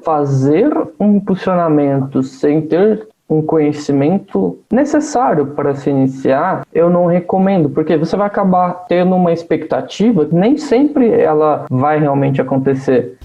fazer um impulsionamento sem ter um conhecimento necessário para se iniciar, eu não recomendo, porque você vai acabar tendo uma expectativa que nem sempre ela vai realmente acontecer.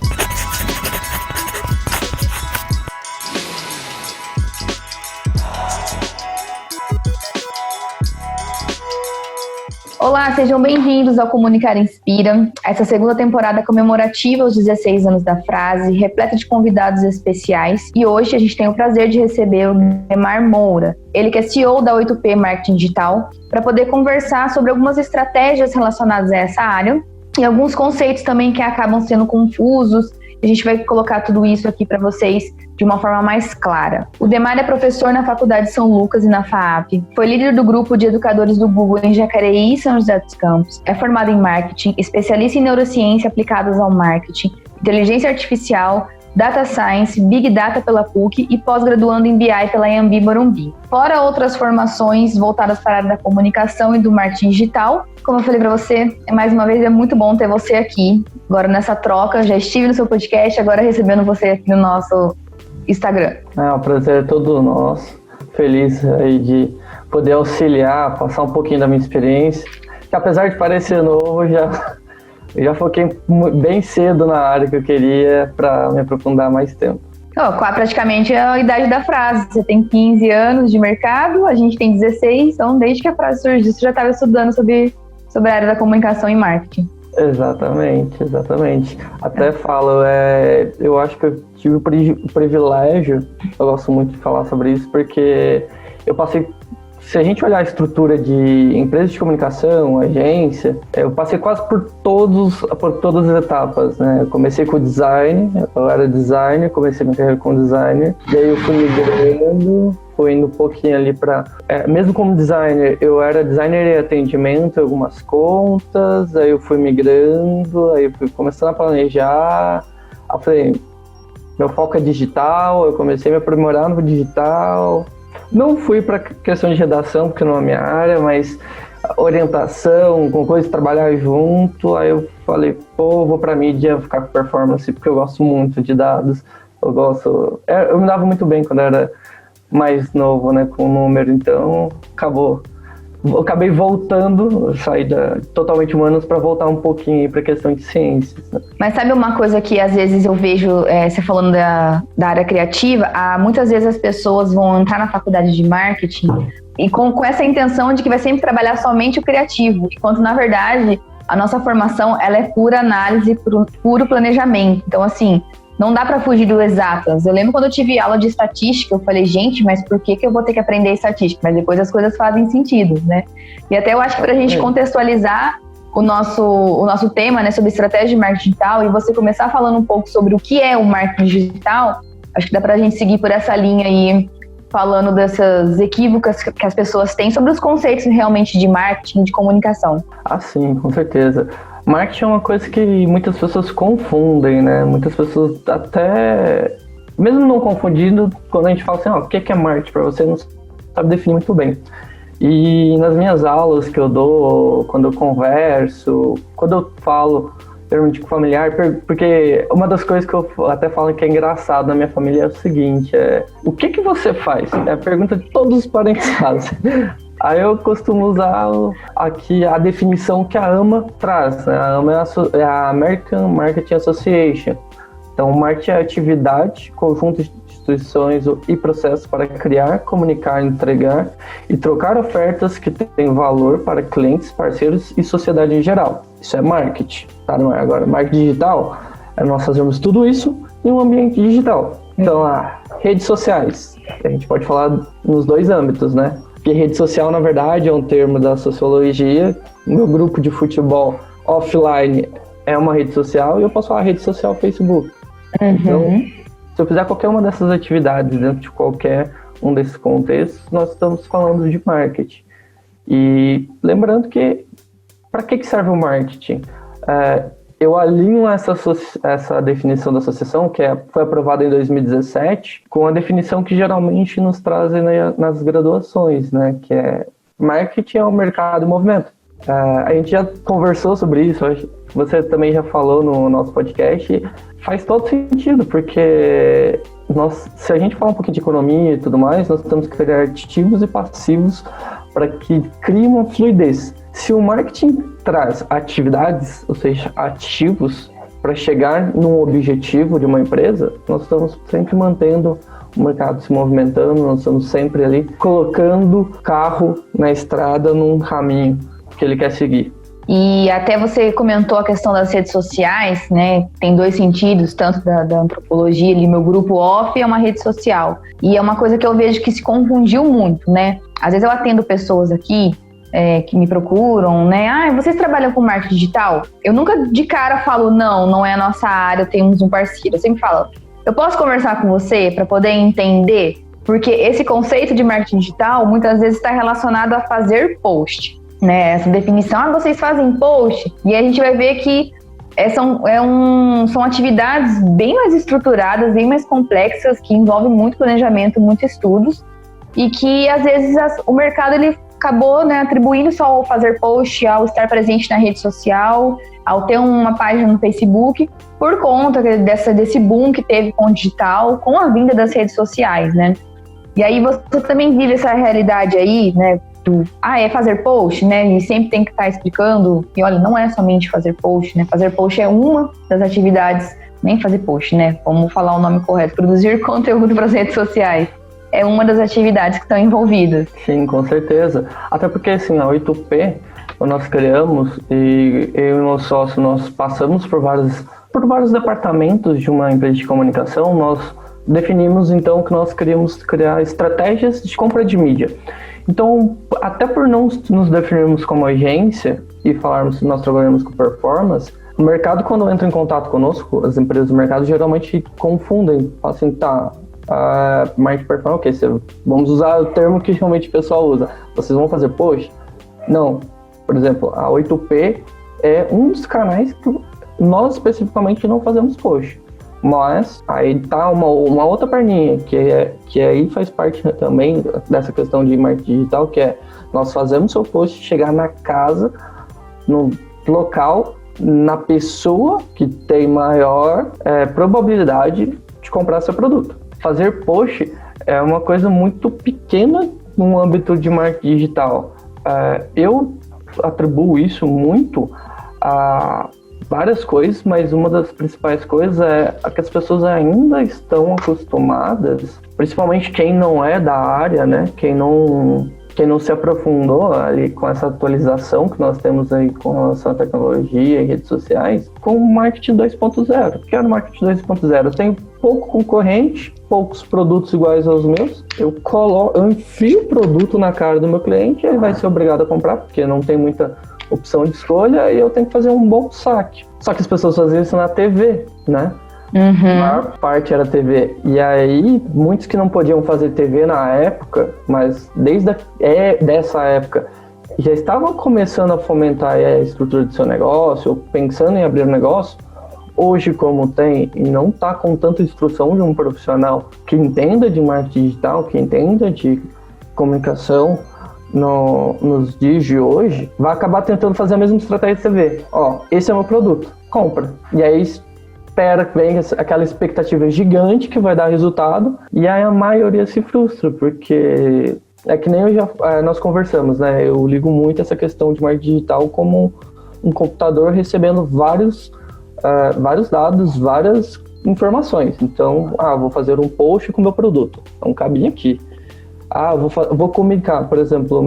Olá, sejam bem-vindos ao Comunicar Inspira, essa segunda temporada comemorativa aos 16 anos da Frase, repleta de convidados especiais. E hoje a gente tem o prazer de receber o Neymar Moura, ele que é CEO da 8P Marketing Digital, para poder conversar sobre algumas estratégias relacionadas a essa área e alguns conceitos também que acabam sendo confusos. A gente vai colocar tudo isso aqui para vocês de uma forma mais clara. O Neymar é professor na Faculdade São Lucas e na FAAP. Foi líder do grupo de educadores do Google em Jacareí e São José dos Campos. É formado em marketing, especialista em neurociência aplicadas ao marketing, inteligência artificial, Data Science, Big Data pela PUC e pós-graduando em BI pela Anhembi Morumbi. Fora outras formações voltadas para a área da comunicação e do marketing digital, como eu falei para você, mais uma vez é muito bom ter você aqui. Agora nessa troca, já estive no seu podcast, agora recebendo você aqui no nosso Instagram. É um prazer todo nosso. Feliz aí de poder auxiliar, passar um pouquinho da minha experiência, que apesar de parecer novo, eu já foquei bem cedo na área que eu queria para me aprofundar mais tempo. Praticamente é a idade da Frase. Você tem 15 anos de mercado, a gente tem 16, então desde que a Frase surgiu, você já estava estudando sobre a área da comunicação e marketing. Exatamente. Até falo, eu acho que eu tive o privilégio, eu gosto muito de falar sobre isso, porque eu passei. Se a gente olhar a estrutura de empresa de comunicação, agência, eu passei quase por todas as etapas, né? Eu comecei com design, eu era designer, comecei minha carreira como designer, daí eu fui migrando, fui indo um pouquinho ali para... mesmo como designer, eu era designer em atendimento, algumas contas, aí eu fui migrando, aí eu fui começando a planejar, aí eu falei, meu foco é digital, eu comecei a me aprimorar no digital. Não fui para questão de redação, porque não é a minha área, mas orientação, com coisa de trabalhar junto. Aí eu falei, vou para mídia, ficar com performance, porque eu gosto muito de dados. Eu me dava muito bem quando eu era mais novo, né, com o número, então acabei voltando, saí totalmente humanos para voltar um pouquinho para a questão de ciências. Né? Mas sabe uma coisa que às vezes eu vejo, você falando da área criativa, muitas vezes as pessoas vão entrar na faculdade de marketing e com essa intenção de que vai sempre trabalhar somente o criativo, enquanto na verdade a nossa formação ela é pura análise, puro planejamento. Então assim, não dá para fugir do exatas. Eu lembro quando eu tive aula de estatística, eu falei, gente, mas por que eu vou ter que aprender estatística? Mas depois as coisas fazem sentido, né? E até eu acho que para a gente contextualizar o nosso tema, né, sobre estratégia de marketing digital, e você começar falando um pouco sobre o que é o marketing digital, acho que dá para a gente seguir por essa linha aí, falando dessas equívocas que as pessoas têm sobre os conceitos realmente de marketing, de comunicação. Sim, com certeza. Marketing é uma coisa que muitas pessoas confundem, né? Muitas pessoas até, mesmo não confundindo, quando a gente fala assim, o que é marketing para você, não sabe definir muito bem. E nas minhas aulas que eu dou, quando eu converso, quando eu falo geralmente com familiar, porque uma das coisas que eu até falo que é engraçado na minha família é o seguinte, o que você faz? É a pergunta que todos os parentes fazem. Aí eu costumo usar aqui a definição que a AMA traz, né? A AMA é a American Marketing Association. Então, marketing é atividade, conjunto de instituições e processos para criar, comunicar, entregar e trocar ofertas que têm valor para clientes, parceiros e sociedade em geral. Isso é marketing. Tá? Agora, marketing digital é nós fazermos tudo isso em um ambiente digital. Então, redes sociais. A gente pode falar nos dois âmbitos, né? Porque rede social, na verdade, é um termo da sociologia. Meu grupo de futebol offline é uma rede social e eu posso falar rede social Facebook. Uhum. Então, se eu fizer qualquer uma dessas atividades dentro de qualquer um desses contextos, nós estamos falando de marketing. E lembrando que, para que serve o marketing? Eu alinho essa definição da associação, que foi aprovada em 2017, com a definição que geralmente nos trazem nas graduações, né? Que é marketing é o mercado em movimento. A gente já conversou sobre isso, você também já falou no nosso podcast, faz todo sentido, porque se a gente falar um pouquinho de economia e tudo mais, nós temos que criar ativos e passivos para que crie uma fluidez. Se o marketing traz atividades, ou seja, ativos, para chegar num objetivo de uma empresa, nós estamos sempre mantendo o mercado se movimentando, nós estamos sempre ali colocando carro na estrada num caminho que ele quer seguir. E até você comentou a questão das redes sociais, né? Tem dois sentidos, tanto da antropologia ali, meu grupo off é uma rede social. E é uma coisa que eu vejo que se confundiu muito, né? Às vezes eu atendo pessoas aqui que me procuram, né? Vocês trabalham com marketing digital? Eu nunca de cara falo, não é a nossa área, temos um parceiro. Eu sempre falo, eu posso conversar com você para poder entender? Porque esse conceito de marketing digital muitas vezes está relacionado a fazer post. Né, essa definição, vocês fazem post, e a gente vai ver que são atividades bem mais estruturadas, bem mais complexas, que envolvem muito planejamento, muitos estudos, e que às vezes o mercado ele acabou, né, atribuindo só ao fazer post, ao estar presente na rede social, ao ter uma página no Facebook, por conta desse boom que teve com o digital, com a vinda das redes sociais, né? E aí você também vive essa realidade aí, né? É fazer post, né? E sempre tem que estar explicando. E olha, não é somente fazer post, né? Fazer post é uma das atividades, nem fazer post, né? Vamos falar o nome correto. Produzir conteúdo para as redes sociais. É uma das atividades que estão envolvidas. Sim, com certeza. Até porque, assim, a 8P, nós criamos e eu e o nosso sócio, nós passamos por vários departamentos de uma empresa de comunicação. Nós definimos, então, que nós queríamos criar estratégias de compra de mídia. Então, até por não nos definirmos como agência e falarmos que nós trabalhamos com performance, o mercado, quando entra em contato conosco, as empresas do mercado geralmente confundem, falam assim, marketing performance, vamos usar o termo que realmente o pessoal usa, vocês vão fazer post? Não. Por exemplo, a 8P é um dos canais que nós especificamente não fazemos post. Mas aí tá uma outra perninha, que aí faz parte também dessa questão de marketing digital, que é nós fazemos seu post chegar na casa, no local, na pessoa que tem maior probabilidade de comprar seu produto. Fazer post é uma coisa muito pequena no âmbito de marketing digital. Eu atribuo isso muito a várias coisas, mas uma das principais coisas é que as pessoas ainda estão acostumadas, principalmente quem não é da área, né? Quem não se aprofundou ali com essa atualização que nós temos aí com relação à tecnologia e redes sociais, com o marketing 2.0. O que é o marketing 2.0? Eu tenho pouco concorrente, poucos produtos iguais aos meus, eu enfio o produto na cara do meu cliente e ele vai ser obrigado a comprar, porque não tem muita opção de escolha e eu tenho que fazer um bom saque. Só que as pessoas faziam isso na TV, né? Uhum. A maior parte era TV. E aí, muitos que não podiam fazer TV na época, mas desde dessa época, já estavam começando a fomentar a estrutura do seu negócio, ou pensando em abrir um negócio. Hoje, como tem, e não está com tanta instrução de um profissional que entenda de marketing digital, que entenda de comunicação, nos dias de hoje, vai acabar tentando fazer a mesma estratégia de TV. Esse é o meu produto, compra. E aí espera que venha aquela expectativa gigante que vai dar resultado, e aí a maioria se frustra, porque é que nem nós conversamos, né? Eu ligo muito essa questão de marketing digital como um computador recebendo vários dados, várias informações. Então, vou fazer um post com o meu produto. Então, cabe aqui. Vou comunicar, por exemplo,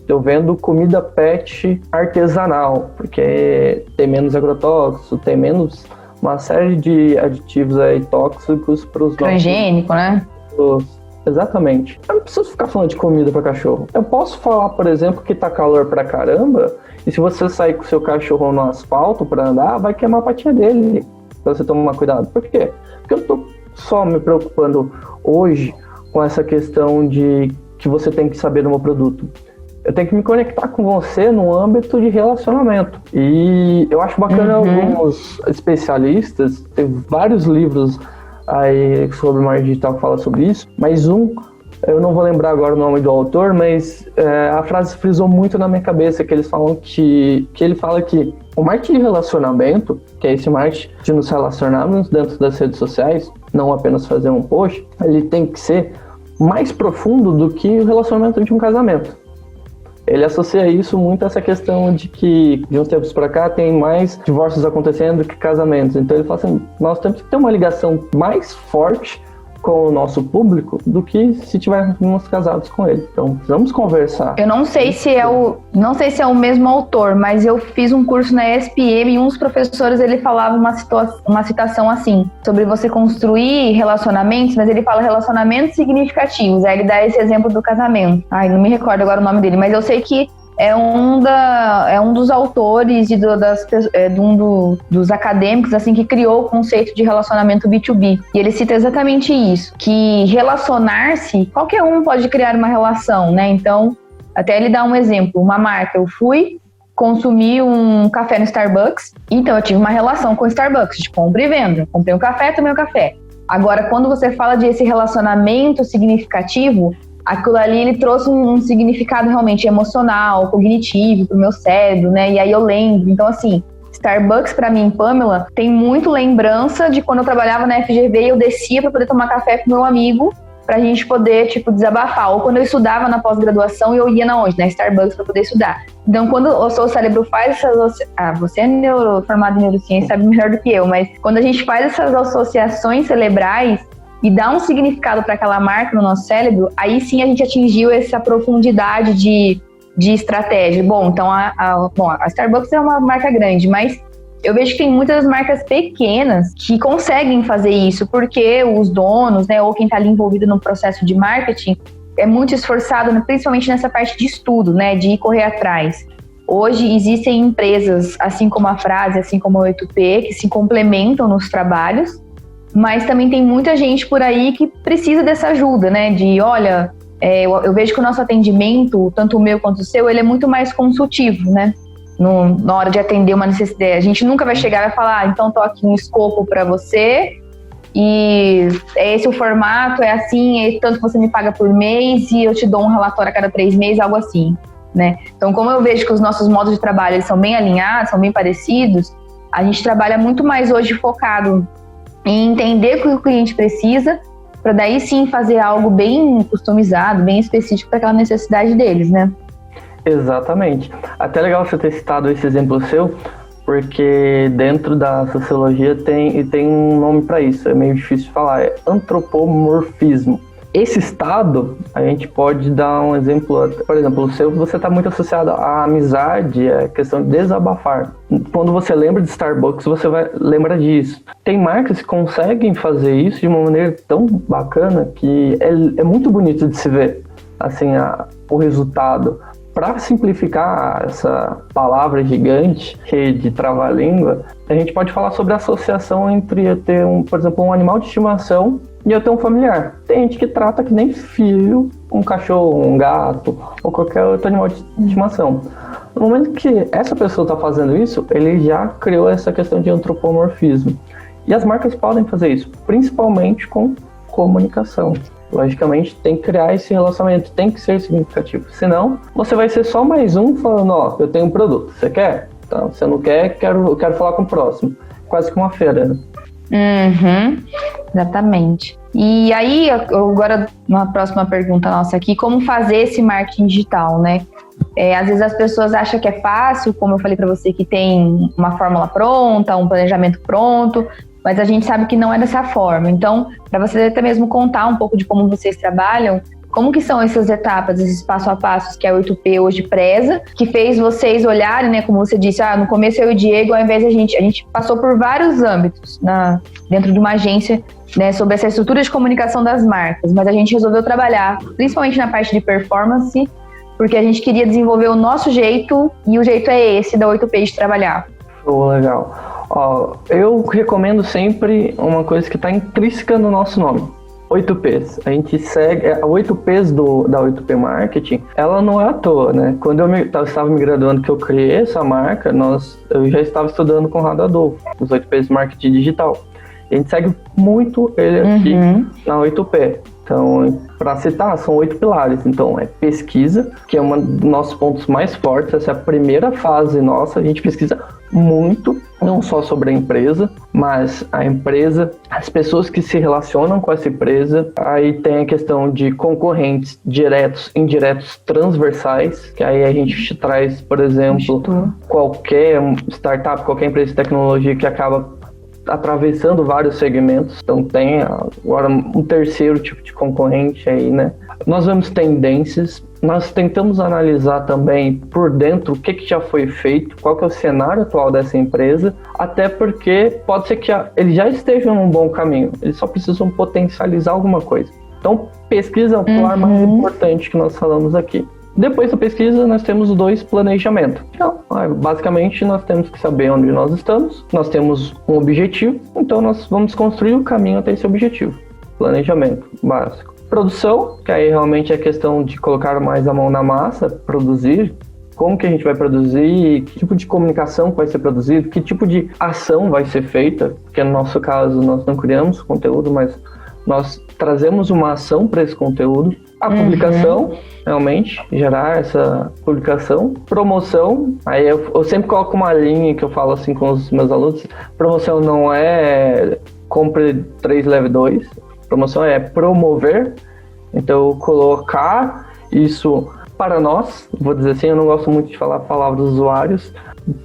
eu vendo comida pet artesanal, porque tem menos agrotóxico, tem menos uma série de aditivos aí tóxicos para os transgênico, né? Exatamente. Eu não preciso ficar falando de comida para cachorro. Eu posso falar, por exemplo, que tá calor pra caramba, e se você sair com o seu cachorro no asfalto para andar, vai queimar a patinha dele. Então você tomar cuidado. Por quê? Porque eu não tô só me preocupando hoje com essa questão de que você tem que saber do meu produto. Eu tenho que me conectar com você no âmbito de relacionamento. E eu acho bacana alguns especialistas, tem vários livros aí sobre marketing digital que fala sobre isso, mas um eu não vou lembrar agora o nome do autor, mas a frase frisou muito na minha cabeça, que eles falam que ele fala que o marketing de relacionamento, que é esse marketing de nos relacionarmos dentro das redes sociais, não apenas fazer um post, ele tem que ser mais profundo do que o relacionamento de um casamento. Ele associa isso muito a essa questão de que, de uns tempos para cá, tem mais divórcios acontecendo do que casamentos. Então ele fala assim, nós temos que ter uma ligação mais forte com o nosso público do que se tivermos casados com ele. Então, precisamos conversar. Eu não sei se é o mesmo autor, mas eu fiz um curso na ESPM e um dos professores, ele falava uma citação assim, sobre você construir relacionamentos, mas ele fala relacionamentos significativos. Aí ele dá esse exemplo do casamento. Ai, não me recordo agora o nome dele, mas eu sei que é um dos autores e dos acadêmicos assim, que criou o conceito de relacionamento B2B. E ele cita exatamente isso, que relacionar-se, qualquer um pode criar uma relação, né? Então, até ele dá um exemplo, uma marca, eu fui consumir um café no Starbucks, então eu tive uma relação com o Starbucks, de compra e venda. Comprei um café, tomei um café. Agora, quando você fala de esse relacionamento significativo, aquilo ali, ele trouxe um significado realmente emocional, cognitivo pro meu cérebro, né? E aí eu lembro. Então, assim, Starbucks pra mim, Pamela, tem muito lembrança de quando eu trabalhava na FGV e eu descia pra poder tomar café com meu amigo, pra gente poder, tipo, desabafar. Ou quando eu estudava na pós-graduação, eu ia na onde? Na Starbucks pra poder estudar. Então, quando o seu cérebro faz essas... você é formado em neurociência, sabe melhor do que eu, mas quando a gente faz essas associações cerebrais e dá um significado para aquela marca no nosso cérebro, aí sim a gente atingiu essa profundidade de estratégia. Bom, então a Starbucks é uma marca grande, mas eu vejo que tem muitas marcas pequenas que conseguem fazer isso, porque os donos, né, ou quem está ali envolvido no processo de marketing, é muito esforçado, né, principalmente nessa parte de estudo, né, de ir correr atrás. Hoje existem empresas, assim como a Frase, assim como a 8P, que se complementam nos trabalhos, mas também tem muita gente por aí que precisa dessa ajuda, né? De, olha, eu vejo que o nosso atendimento, tanto o meu quanto o seu, ele é muito mais consultivo, né? Na hora de atender uma necessidade. A gente nunca vai chegar e vai falar, então tô aqui um escopo para você e é esse o formato, é assim, é tanto que você me paga por mês e eu te dou um relatório a cada 3 meses, algo assim, né? Então, como eu vejo que os nossos modos de trabalho, eles são bem alinhados, são bem parecidos, a gente trabalha muito mais hoje focado em entender o que o cliente precisa, para daí sim fazer algo bem customizado, bem específico para aquela necessidade deles, né? Exatamente. Até legal você ter citado esse exemplo seu, porque dentro da sociologia tem um nome para isso, é meio difícil de falar, é antropomorfismo. Esse estado, a gente pode dar um exemplo, por exemplo, o seu, você está muito associado à amizade, à questão de desabafar. Quando você lembra de Starbucks, você lembra disso. Tem marcas que conseguem fazer isso de uma maneira tão bacana que é muito bonito de se ver, assim, o resultado. Para simplificar essa palavra gigante de trava-língua, a gente pode falar sobre a associação entre eu ter, por exemplo, um animal de estimação e eu ter um familiar. Tem gente que trata que nem filho, um cachorro, um gato ou qualquer outro animal de estimação. No momento que essa pessoa está fazendo isso, ele já criou essa questão de antropomorfismo. E as marcas podem fazer isso, principalmente com comunicação. Logicamente, tem que criar esse relacionamento, tem que ser significativo. Senão, você vai ser só mais um falando, ó, eu tenho um produto, você quer? Então, se você não quer, eu quero falar com o próximo. Quase que uma feira, né? Exatamente. E aí, agora, uma próxima pergunta nossa aqui, como fazer esse marketing digital, né? Às vezes as pessoas acham que é fácil, como eu falei para você, que tem uma fórmula pronta, um planejamento pronto, mas a gente sabe que não é dessa forma. Então, para você até mesmo contar um pouco de como vocês trabalham, como que são essas etapas, esses passo a passos que a 8P hoje preza, que fez vocês olharem, né, como você disse, no começo eu e o Diego, ao invés de a gente passou por vários âmbitos dentro de uma agência, né, sobre essa estrutura de comunicação das marcas, mas a gente resolveu trabalhar, principalmente na parte de performance, porque a gente queria desenvolver o nosso jeito, e o jeito é esse da 8P de trabalhar. Legal. Eu recomendo sempre uma coisa que está intrínseca no nosso nome. 8Ps. A gente segue... A 8Ps da 8P Marketing, ela não é à toa, né? Quando eu estava me graduando, que eu criei essa marca, eu já estava estudando com o Conrado Adolfo, os 8Ps Marketing Digital. A gente segue muito ele aqui na 8P. Então, para citar, são 8 pilares. Então, é pesquisa, que é um dos nossos pontos mais fortes. Essa é a primeira fase nossa. A gente pesquisa muito, não só sobre a empresa, mas a empresa, as pessoas que se relacionam com essa empresa. Aí tem a questão de concorrentes diretos, indiretos, transversais, que aí a gente traz, por exemplo, qualquer startup, qualquer empresa de tecnologia que acaba atravessando vários segmentos. Então tem agora um terceiro tipo de concorrente aí, né? Nós vemos tendências, nós tentamos analisar também por dentro o que já foi feito, qual que é o cenário atual dessa empresa, até porque pode ser que eles já estejam num bom caminho, eles só precisam potencializar alguma coisa. Então, pesquisa é o pilar mais importante que nós falamos aqui. Depois da pesquisa, nós temos 2 planejamento. Então, basicamente, nós temos que saber onde nós estamos, nós temos um objetivo, então nós vamos construir o caminho até esse objetivo. Planejamento básico. Produção, que aí realmente é questão de colocar mais a mão na massa, produzir, como que a gente vai produzir, que tipo de comunicação vai ser produzido, que tipo de ação vai ser feita, porque no nosso caso nós não criamos conteúdo, mas nós trazemos uma ação para esse conteúdo. A publicação, realmente, gerar essa publicação. Promoção, aí eu sempre coloco uma linha que eu falo assim com os meus alunos, promoção não é compre 3, leve 2, promoção é promover, então colocar isso para nós, vou dizer assim, eu não gosto muito de falar a palavra dos usuários.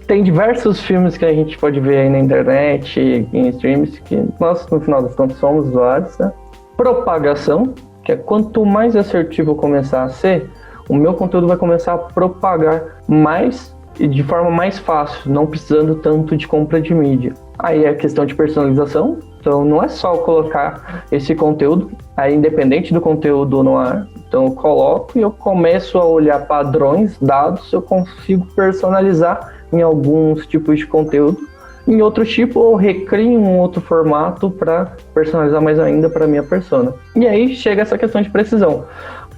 Tem diversos filmes que a gente pode ver aí na internet, em streams, que nós, no final das contas, somos usuários, né? Propagação, que é quanto mais assertivo eu começar a ser, o meu conteúdo vai começar a propagar mais e de forma mais fácil, não precisando tanto de compra de mídia. Aí é a questão de personalização, então não é só eu colocar esse conteúdo, aí independente do conteúdo no ar, então eu coloco e eu começo a olhar padrões, dados, eu consigo personalizar em alguns tipos de conteúdo. Em outro tipo, eu recrio um outro formato para personalizar mais ainda para a minha persona. E aí chega essa questão de precisão.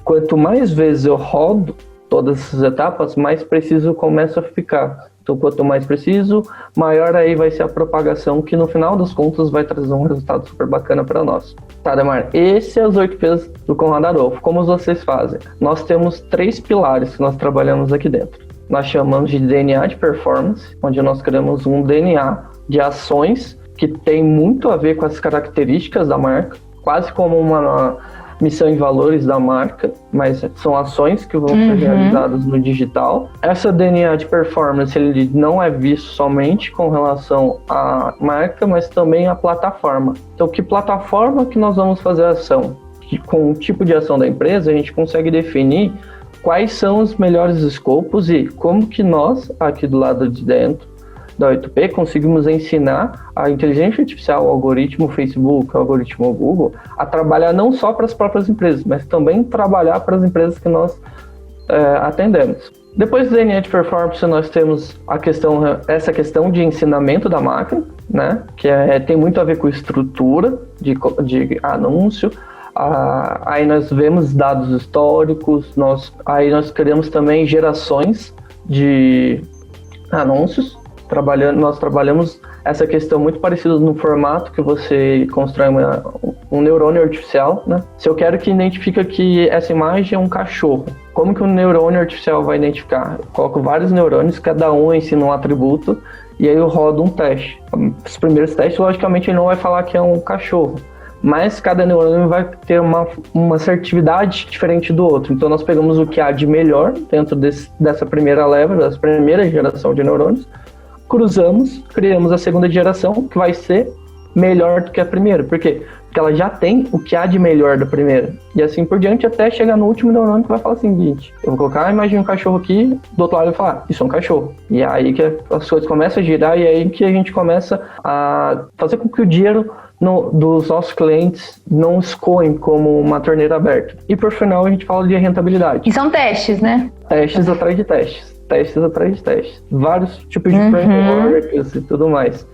Quanto mais vezes eu rodo todas essas etapas, mais preciso eu começo a ficar. Então, quanto mais preciso, maior aí vai ser a propagação, que no final das contas vai trazer um resultado super bacana para nós. Tá, Demar? Esses são os 8 P's do Conrado Arolfo. Como vocês fazem? Nós temos 3 pilares que nós trabalhamos aqui dentro. Nós chamamos de DNA de performance, onde nós criamos um DNA de ações que tem muito a ver com as características da marca, quase como uma missão e valores da marca, mas são ações que vão ser realizadas no digital. Essa DNA de performance, ele não é visto somente com relação à marca, mas também à plataforma. Então, que plataforma que nós vamos fazer a ação? Com o tipo de ação da empresa, a gente consegue definir quais são os melhores escopos e como que nós, aqui do lado de dentro da 8P, conseguimos ensinar a inteligência artificial, o algoritmo Facebook, o algoritmo Google, a trabalhar não só para as próprias empresas, mas também trabalhar para as empresas que nós atendemos. Depois do DNA de performance, nós temos essa questão de ensinamento da máquina, né, que tem muito a ver com estrutura de anúncio. Aí nós vemos dados históricos, aí nós criamos também gerações de anúncios. Nós trabalhamos essa questão muito parecida no formato que você constrói um neurônio artificial, né? Se eu quero que identifique que essa imagem é um cachorro, como que o neurônio artificial vai identificar? Eu coloco vários neurônios, cada um ensina um atributo, e aí eu rodo um teste. Os primeiros testes, logicamente, ele não vai falar que é um cachorro, mas cada neurônio vai ter uma assertividade diferente do outro. Então nós pegamos o que há de melhor dentro dessa primeira leva, dessa primeira geração de neurônios, cruzamos, criamos a segunda geração, que vai ser melhor do que a primeira. Por quê? Porque ela já tem o que há de melhor da primeira. E assim por diante, até chegar no último neurônio que vai falar o seguinte: eu vou colocar a imagem de um cachorro aqui, do outro lado vai falar, isso é um cachorro. E é aí que as coisas começam a girar, e é aí que a gente começa a fazer com que o dinheiro dos nossos clientes não escoem como uma torneira aberta. E por final, a gente fala de rentabilidade. E são testes, né? Testes atrás de testes. Testes atrás de testes. Vários tipos de frameworks e tudo mais.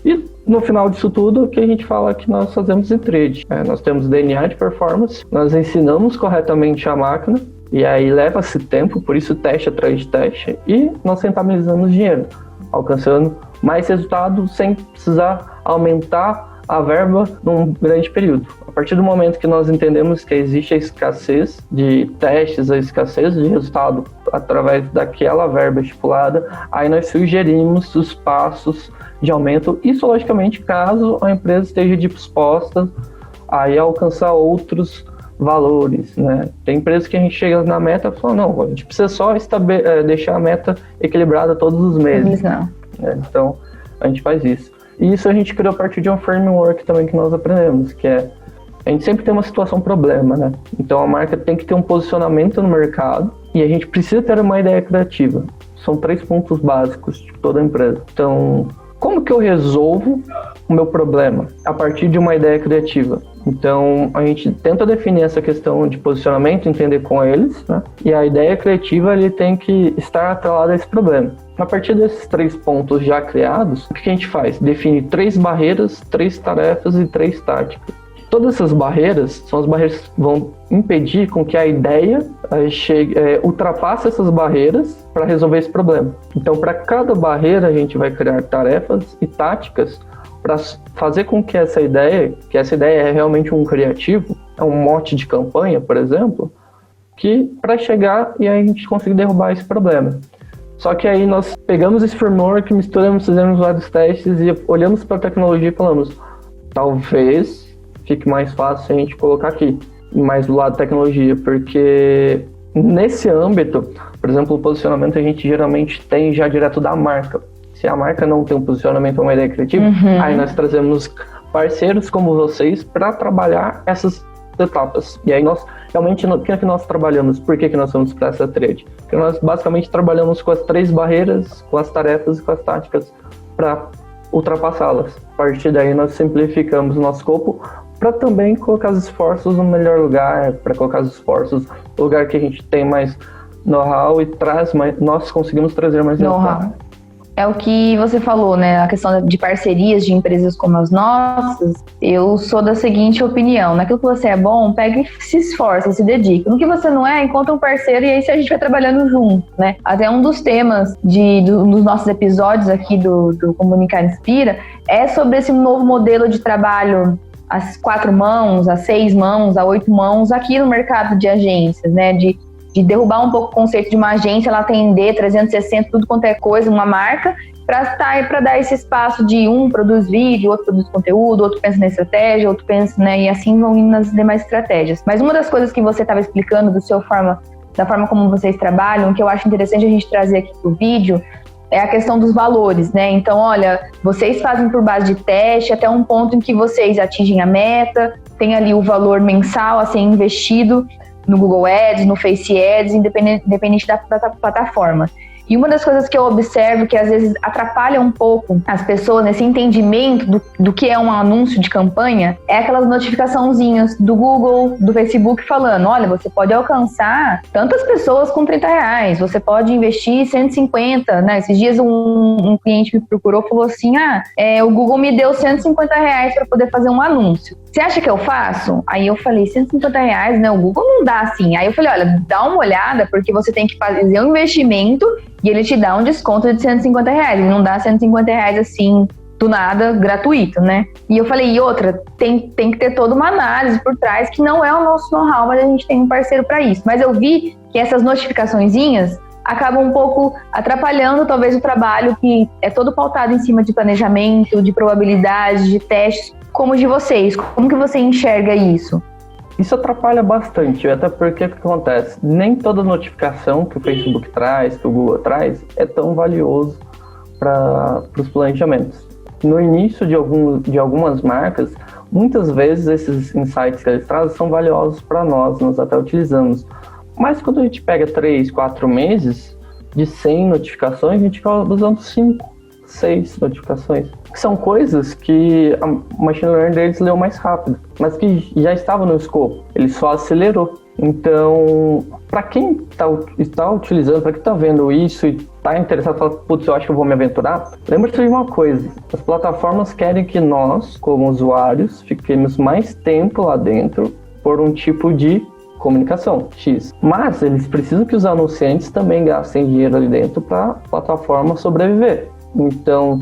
E no final disso tudo, o que a gente fala que nós fazemos em trade. Nós temos DNA de performance, nós ensinamos corretamente a máquina, e aí leva-se tempo, por isso teste atrás de teste, e nós rentabilizamos dinheiro, alcançando mais resultado sem precisar aumentar a verba num grande período. A partir do momento que nós entendemos que existe a escassez de testes, a escassez de resultado através daquela verba estipulada, aí nós sugerimos os passos de aumento, isso logicamente caso a empresa esteja disposta a alcançar outros valores, né? Tem empresas que a gente chega na meta e fala, não, a gente precisa só deixar a meta equilibrada todos os meses. Não. Então, a gente faz isso. E isso a gente criou a partir de um framework também que nós aprendemos, que é, a gente sempre tem uma situação problema, né? Então a marca tem que ter um posicionamento no mercado e a gente precisa ter uma ideia criativa. São 3 pontos básicos de toda empresa. Então, como que eu resolvo o meu problema? A partir de uma ideia criativa. Então, a gente tenta definir essa questão de posicionamento, entender com eles, né? E a ideia criativa, ele tem que estar atrelada a esse problema. A partir desses 3 pontos já criados, o que a gente faz? Define 3 barreiras, 3 tarefas e 3 táticas. Todas essas barreiras são as barreiras que vão impedir com que a ideia ultrapasse essas barreiras para resolver esse problema. Então, para cada barreira, a gente vai criar tarefas e táticas para fazer com que essa ideia é realmente um criativo, é um mote de campanha, por exemplo, que para chegar e a gente conseguir derrubar esse problema. Só que aí nós pegamos esse framework, misturamos, fizemos vários testes e olhamos para a tecnologia e falamos, talvez fique mais fácil a gente colocar aqui, mais do lado da tecnologia, porque nesse âmbito, por exemplo, o posicionamento a gente geralmente tem já direto da marca. Se a marca não tem um posicionamento ou uma ideia criativa, aí nós trazemos parceiros como vocês para trabalhar essas etapas. E aí nós, realmente, o que é que nós trabalhamos? Por que nós vamos para essa thread? Porque nós basicamente trabalhamos com as 3 barreiras, com as tarefas e com as táticas para ultrapassá-las. A partir daí nós simplificamos o nosso escopo para também colocar os esforços no melhor lugar, para colocar os esforços no lugar que a gente tem mais know-how e nós conseguimos trazer mais know-how. É o que você falou, né? A questão de parcerias de empresas como as nossas. Eu sou da seguinte opinião: naquilo que você é bom, pega e se esforça, se dedica. No que você não é, encontra um parceiro e aí a gente vai trabalhando junto, né? Até um dos temas dos nossos episódios aqui do Comunicar Inspira é sobre esse novo modelo de trabalho, as 4 mãos, as 6 mãos, as 8 mãos aqui no mercado de agências, né? De derrubar um pouco o conceito de uma agência, ela atender 360, tudo quanto é coisa, uma marca, para dar esse espaço de um produz vídeo, outro produz conteúdo, outro pensa na estratégia, outro pensa, né, e assim vão indo nas demais estratégias. Mas uma das coisas que você estava explicando da forma como vocês trabalham, que eu acho interessante a gente trazer aqui pro vídeo, é a questão dos valores, né? Então, olha, vocês fazem por base de teste até um ponto em que vocês atingem a meta, tem ali o valor mensal a ser investido no Google Ads, no Face Ads, independente da plataforma. E uma das coisas que eu observo que às vezes atrapalha um pouco as pessoas nesse entendimento do que é um anúncio de campanha é aquelas notificaçõezinhas do Google, do Facebook falando, olha, você pode alcançar tantas pessoas com R$30, você pode investir 150, né? Esses dias um cliente me procurou e falou assim, o Google me deu R$150 para poder fazer um anúncio. Você acha que eu faço? Aí eu falei, R$150, né? O Google não dá assim. Aí eu falei, olha, dá uma olhada, porque você tem que fazer um investimento e ele te dá um desconto de R$150. Ele não dá R$150 assim, do nada, gratuito, né? E eu falei, e outra, tem que ter toda uma análise por trás, que não é o nosso know-how, mas a gente tem um parceiro para isso. Mas eu vi que essas notificaçõezinhas acabam um pouco atrapalhando talvez o trabalho que é todo pautado em cima de planejamento, de probabilidade, de testes, como o de vocês. Como que você enxerga isso? Isso atrapalha bastante, até porque o que acontece? Nem toda notificação que o Facebook traz, que o Google traz, é tão valioso para os planejamentos. No início de algumas marcas, muitas vezes esses insights que eles trazem são valiosos para nós até utilizamos. Mas quando a gente pega 3, 4 meses, de 100 notificações, a gente acaba usando 5, 6 notificações. São coisas que a machine learning deles leu mais rápido, mas que já estava no escopo, ele só acelerou. Então, para quem está utilizando, para quem está vendo isso e está interessado, fala, putz, eu acho que eu vou me aventurar, lembra-se de uma coisa, as plataformas querem que nós, como usuários, fiquemos mais tempo lá dentro por um tipo de comunicação X. Mas eles precisam que os anunciantes também gastem dinheiro ali dentro para a plataforma sobreviver. Então,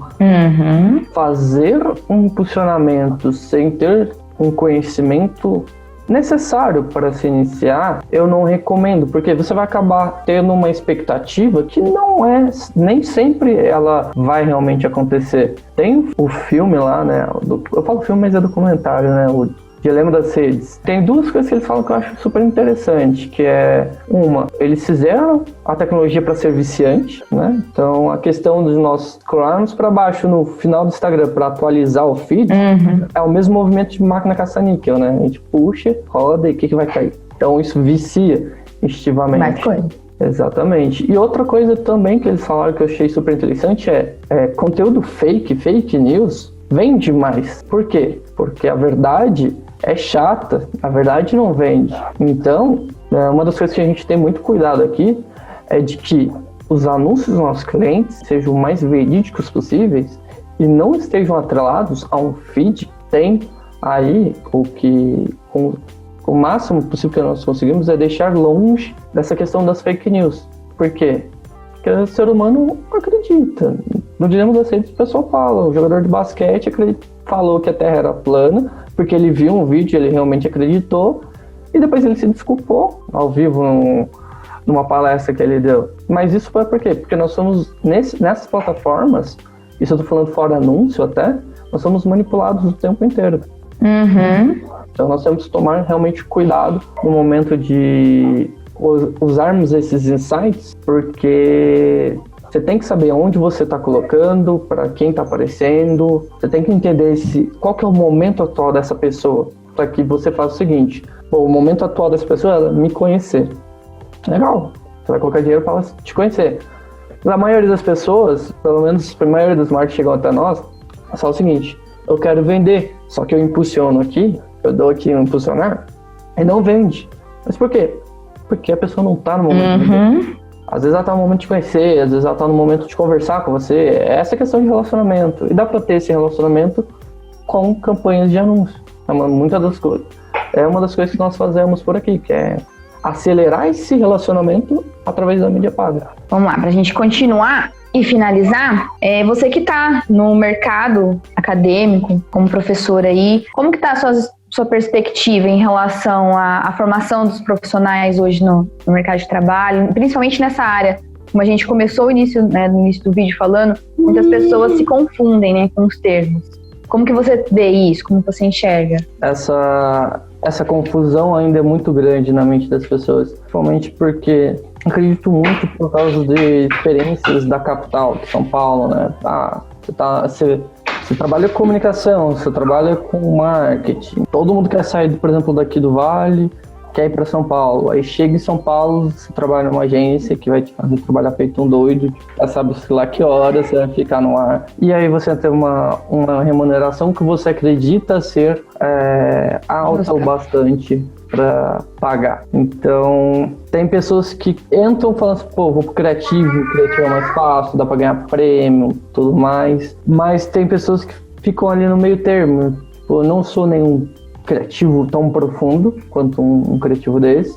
fazer um impulsionamento sem ter um conhecimento necessário para se iniciar, eu não recomendo, porque você vai acabar tendo uma expectativa que não é, nem sempre ela vai realmente acontecer. Tem o filme lá, né? Eu falo filme, mas é documentário, né? O Dilema das Redes. Tem duas coisas que eles falam que eu acho super interessante, que é uma, eles fizeram a tecnologia para ser viciante, né? Então a questão dos nós scrollarmos para baixo no final do Instagram para atualizar o feed é o mesmo movimento de máquina caça-níquel, né? A gente puxa, roda e o que vai cair? Então isso vicia instintivamente. Mais coisa. Exatamente. E outra coisa também que eles falaram que eu achei super interessante é conteúdo fake news vende mais. Por quê? Porque a verdade é chata, a verdade não vende. Então, uma das coisas que a gente tem muito cuidado aqui é de que os anúncios dos nossos clientes sejam o mais verídicos possíveis e não estejam atrelados a um feed que tem aí o máximo possível que nós conseguimos é deixar longe dessa questão das fake news. Por quê? Porque o ser humano acredita. No Dilema das Redes o pessoal fala, o jogador de basquete falou que a Terra era plana, porque ele viu um vídeo, ele realmente acreditou, e depois ele se desculpou ao vivo numa palestra que ele deu. Mas isso foi por quê? Porque nós somos, nessas plataformas, isso eu tô falando fora anúncio até, nós somos manipulados o tempo inteiro. Então nós temos que tomar realmente cuidado no momento de usarmos esses insights, porque você tem que saber onde você está colocando, para quem está aparecendo, você tem que entender qual que é o momento atual dessa pessoa, para que você faça o seguinte, o momento atual dessa pessoa é ela me conhecer. Legal, você vai colocar dinheiro para ela te conhecer. A maioria das pessoas, pelo menos a maioria dos marketing chegam até nós, é só o seguinte, eu quero vender, só que eu impulsiono aqui, eu dou aqui um impulsionar, e não vende. Mas por quê? Porque a pessoa não está no momento de vender. Às vezes ela está no momento de conhecer, às vezes ela está no momento de conversar com você. Essa é a questão de relacionamento. E dá para ter esse relacionamento com campanhas de anúncio. Muitas das coisas. É uma das coisas que nós fazemos por aqui, que é acelerar esse relacionamento através da mídia paga. Vamos lá, para a gente continuar e finalizar, você que está no mercado acadêmico, como professor aí, como que está a sua perspectiva em relação à formação dos profissionais hoje no mercado de trabalho, principalmente nessa área? Como a gente começou no início do vídeo falando, muitas pessoas se confundem, né, com os termos. Como que você vê isso? Como você enxerga? Essa confusão ainda é muito grande na mente das pessoas, principalmente porque acredito muito por causa de experiências da capital, de São Paulo, né? Você trabalha com comunicação, você trabalha com marketing. Todo mundo quer sair, por exemplo, daqui do Vale, quer ir para São Paulo. Aí chega em São Paulo, você trabalha numa agência que vai te fazer trabalhar feito um doido, já sabe lá que horas você vai ficar no ar. E aí você tem uma remuneração que você acredita ser alta o bastante para pagar. Então, tem pessoas que entram falando assim, pô, vou pro criativo é mais fácil, dá para ganhar prêmio, tudo mais. Mas tem pessoas que ficam ali no meio termo. Pô, eu não sou nenhum criativo tão profundo quanto um criativo desse,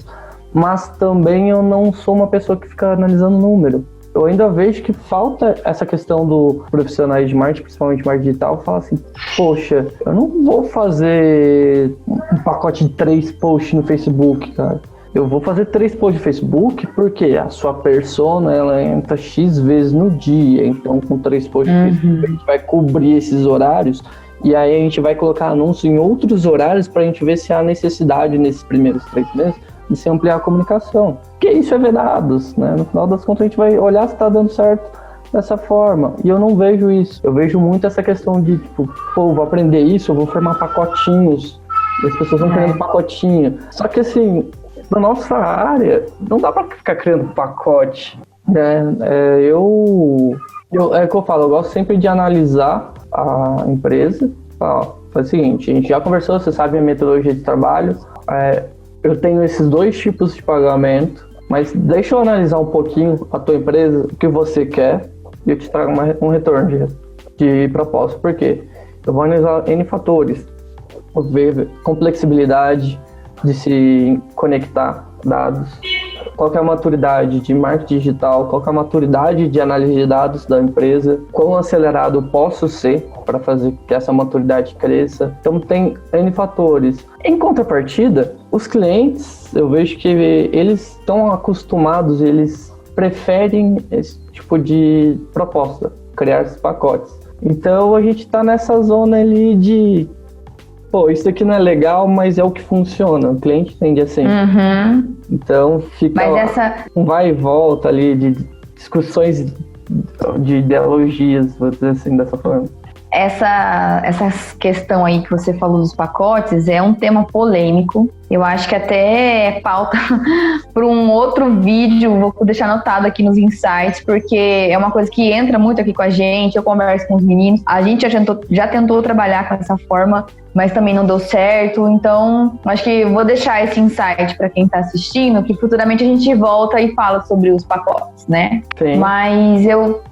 mas também eu não sou uma pessoa que fica analisando número. Eu ainda vejo que falta essa questão do profissionais de marketing, principalmente marketing digital, fala assim, poxa, eu não vou fazer um pacote de 3 posts no Facebook, cara. Eu vou fazer 3 posts no Facebook porque a sua persona, ela entra X vezes no dia, então com 3 posts no Facebook a gente vai cobrir esses horários e aí a gente vai colocar anúncio em outros horários para a gente ver se há necessidade nesses primeiros 3 meses de se ampliar a comunicação. Porque isso é ver dados, né? No final das contas a gente vai olhar se está dando certo dessa forma. E eu não vejo isso. Eu vejo muito essa questão de, tipo, pô, vou aprender isso, eu vou formar pacotinhos. E as pessoas vão criando pacotinho. Só que assim, na nossa área, não dá para ficar criando pacote, né? É o que eu falo, eu gosto sempre de analisar a empresa. Faz o seguinte, a gente já conversou, você sabe a metodologia de trabalho, eu tenho esses 2 tipos de pagamento, mas deixa eu analisar um pouquinho a tua empresa, o que você quer, e eu te trago um retorno de proposta. Por quê? Eu vou analisar N fatores, vou ver complexibilidade de se conectar dados, qual que é a maturidade de marketing digital, qual que é a maturidade de análise de dados da empresa, quão acelerado eu posso ser para fazer que essa maturidade cresça. Então tem N fatores. Em contrapartida, os clientes, eu vejo que eles estão acostumados, eles preferem esse tipo de proposta, criar esses pacotes. Então a gente está nessa zona ali de isso aqui não é legal, mas é o que funciona. O cliente tende assim. Então fica um vai e volta ali de discussões de ideologias, vou dizer assim, dessa forma. Essa questão aí que você falou dos pacotes é um tema polêmico. Eu acho que até é pauta para um outro vídeo, vou deixar anotado aqui nos insights, porque é uma coisa que entra muito aqui com a gente, eu converso com os meninos, a gente já tentou trabalhar com essa forma, mas também não deu certo, então acho que vou deixar esse insight para quem está assistindo, que futuramente a gente volta e fala sobre os pacotes, né? Sim. Mas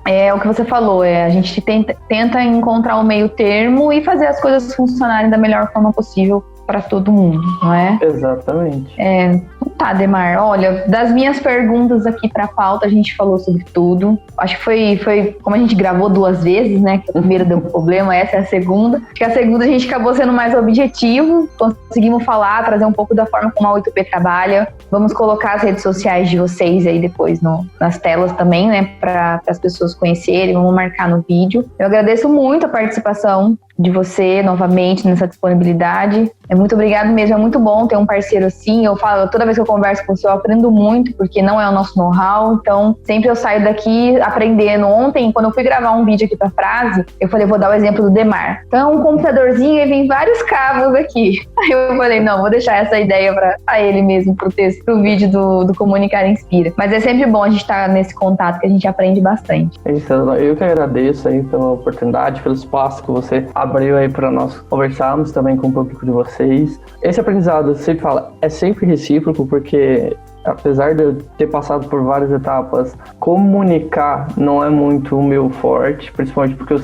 é o que você falou, a gente tenta encontrar um meio termo e fazer as coisas funcionarem da melhor forma possível para todo mundo, não é? Exatamente. Tá, Demar, olha, das minhas perguntas aqui para a pauta, a gente falou sobre tudo. Acho que foi como a gente gravou 2 vezes, né? Que a primeira deu problema, essa é a segunda. Acho que a segunda a gente acabou sendo mais objetivo, conseguimos falar, trazer um pouco da forma como a 8P trabalha. Vamos colocar as redes sociais de vocês aí depois nas telas também, né? Para as pessoas conhecerem, vamos marcar no vídeo. Eu agradeço muito a participação de você novamente nessa disponibilidade. Muito obrigado mesmo, é muito bom ter um parceiro assim. Eu falo, toda vez que eu converso com você, eu aprendo muito, porque não é o nosso know-how, então sempre eu saio daqui aprendendo. Ontem, quando eu fui gravar um vídeo aqui pra frase, eu falei, vou dar o exemplo do Demar. Então, um computadorzinho e vem vários cabos aqui. Aí eu falei, não, vou deixar essa ideia pra ele mesmo, pro texto, pro vídeo do Comunicar Inspira. Mas é sempre bom a gente estar nesse contato, que a gente aprende bastante. Isso, eu que agradeço aí pela oportunidade, pelo espaço que você abriu aí para nós conversarmos também com o público de vocês. Esse aprendizado, eu sempre falo, é sempre recíproco, porque apesar de eu ter passado por várias etapas, comunicar não é muito o meu forte, principalmente porque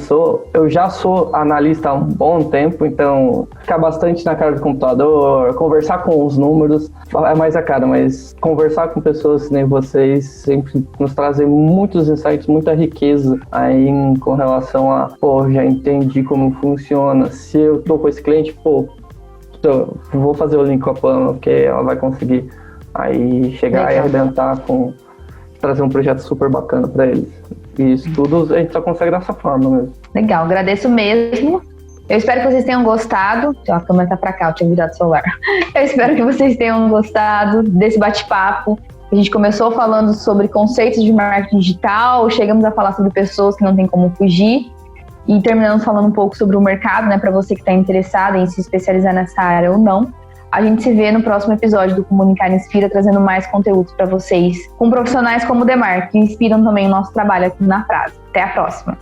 eu já sou analista há um bom tempo, então ficar bastante na cara do computador, conversar com os números é mais a cara, mas conversar com pessoas que nem vocês sempre nos trazem muitos insights, muita riqueza aí com relação a, já entendi como funciona, se eu tô com esse cliente, vou fazer o link com a Pamela, porque ela vai conseguir aí chegar e arrebentar trazer um projeto super bacana para eles. E isso tudo a gente só consegue dessa forma mesmo. Legal, agradeço mesmo. Eu espero que vocês tenham gostado. A câmera tá pra cá, eu tinha virado o celular. Eu espero que vocês tenham gostado desse bate-papo. A gente começou falando sobre conceitos de marketing digital, chegamos a falar sobre pessoas que não tem como fugir e terminamos falando um pouco sobre o mercado, né, para você que está interessado em se especializar nessa área ou não. A gente se vê no próximo episódio do Comunicar Inspira, trazendo mais conteúdos para vocês, com profissionais como o Demar, que inspiram também o nosso trabalho aqui na Frase. Até a próxima!